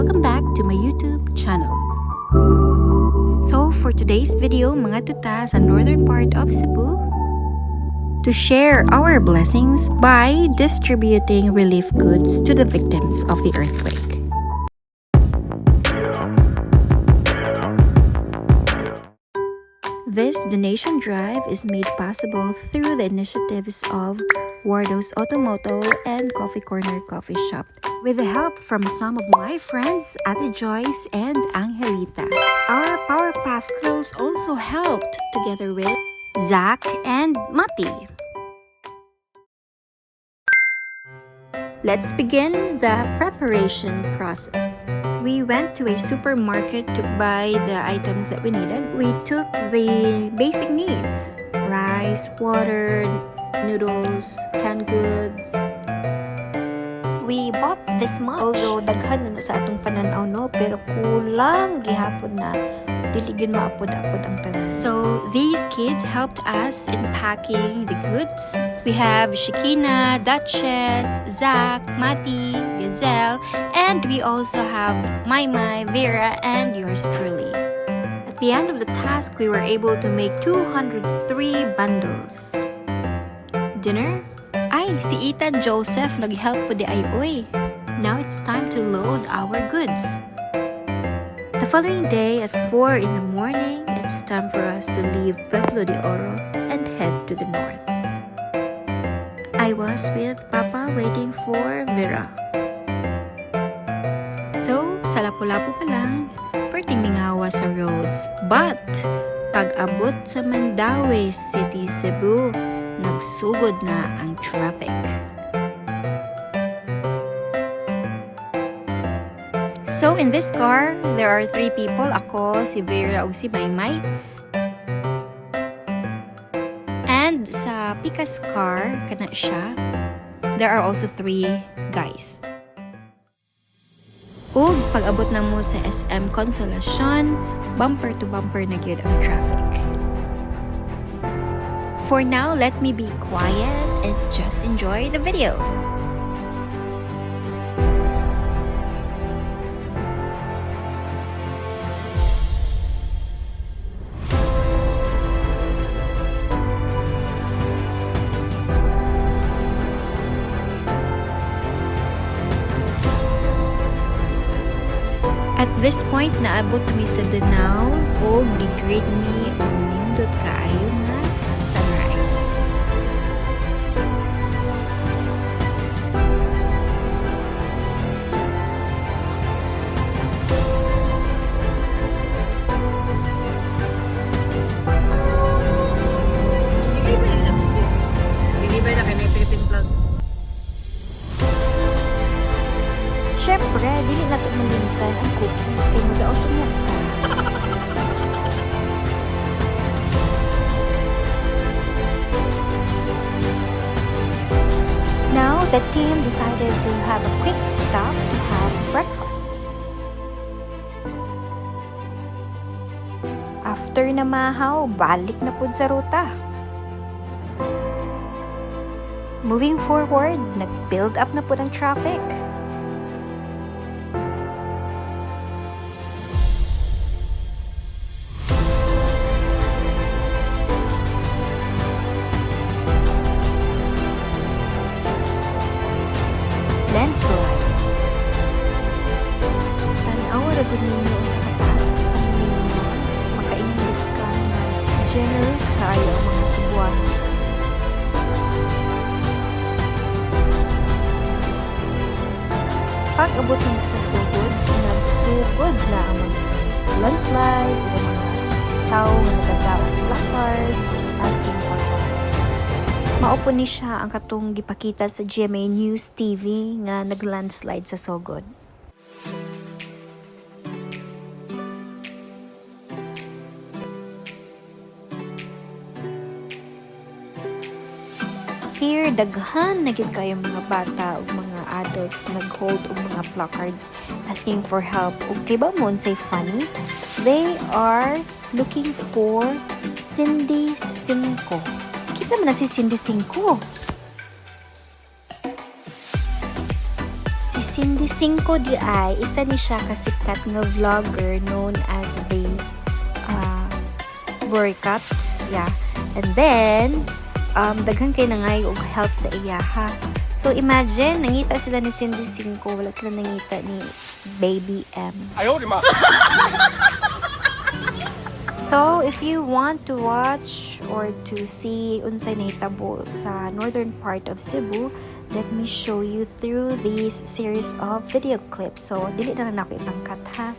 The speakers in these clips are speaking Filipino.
welcome back to my YouTube channel. So for today's video, mga tuta sa northern part of Cebu, to share our blessings by distributing relief goods to the victims of the earthquake. This donation drive is made possible through the initiatives of Wardo's Automoto and Coffee Corner Coffee Shop, with the help from some of my friends, Ate Joyce and Angelita. Our Power Path girls also helped together with Zach and Mati. Let's begin the preparation process. We went to a supermarket to buy the items that we needed. We took the basic needs: rice, water, noodles, canned goods. We bought this much. Although daghan na sa atong pananaw no, pero kulang gihapon na dili gyud maapod-apod ang tanan. So these kids helped us in packing the goods. We have Shikina, Duchess, Zach, Mati, Gazelle, and we also have Maymay, Vera, and yours truly. At the end of the task, we were able to make 203 bundles. Dinner? Ay, si Ethan Joseph nag-help po di ay oy. Now it's time to load our goods. The following day at 4 in the morning, it's time for us to leave Pueblo de Oro and head to the north. I was with Papa waiting for Vera. So, sa Lapu-Lapu pa lang, perting mingawa sa roads. But, pag-abot sa Mandaue City, Cebu, nagsugod na ang traffic. So, in this car, there are 3 people. Ako, si Vera, ug si Maymay. And sa Pika's car, kana siya, there are also 3 guys. Ug pag-abot na mo sa SM Consolacion, bumper to bumper na gyud ang traffic. For now, let me be quiet and just enjoy the video. At this point, naabot kami sa Danao o gi-greet me o nindot kaayo nga sunrise. Deliver na kay Philippine Plug. Syempre, dili na ito malimitan ang cookies kay mag-auto niya ka. Now, the team decided to have a quick stop to have breakfast. After na mahaw, balik na pud sa ruta. Moving forward, nag-build up na pud ang traffic. Landslide. Tanaw ra gud ninyo sa katas ang mga makaingon ka na generous kaayo ang mga Cebuanos. Pag-abot nila sa sugod, nagsugod na ang mga landslide, ang mga tao nga nagadaog placards asking for help. Maupo ni siya ang katong gipakita sa GMA News TV nga naglandslide sa Sogod. Here, daghan na gyud kayo mga bata ug mga adults nag-hold og mga placards asking for help. Ug kay ba mo say funny? They are looking for Cindy Cinco. Kinsa man na si Cindy Cinco? Si Cindy Cinco di ay isa ni siya kasikat nga vlogger known as the Burkat. Yeah. And then, daghan kay nangay og help sa iyaha. So imagine, nangita sila ni Cindy Cinco, wala sila nangita ni Baby M. Ayaw, di ma. So, if you want to watch or to see unsay nahitabo sa northern part of Cebu, let me show you through this series of video clips. So, dili na lang ako ipangkat ha.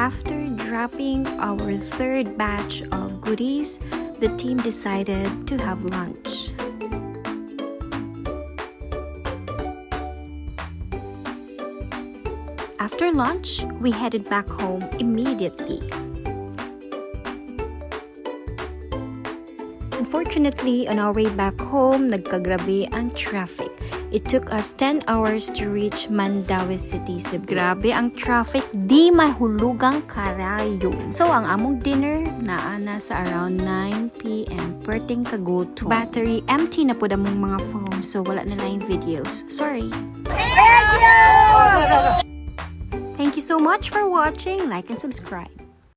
after dropping our third batch of goodies, the team decided to have lunch. After lunch, we headed back home immediately. Unfortunately, on our way back home, nagkagrabe ang traffic. It took us 10 hours to reach Mandaue City, Cebu. Grabe ang traffic, di mahulugang karayo. So, ang among dinner naana sa around 9 p.m. Perting kaguto. Battery empty na po damong mga phone, so wala na lang yung videos. Sorry. Thank you so much for watching. Like and subscribe.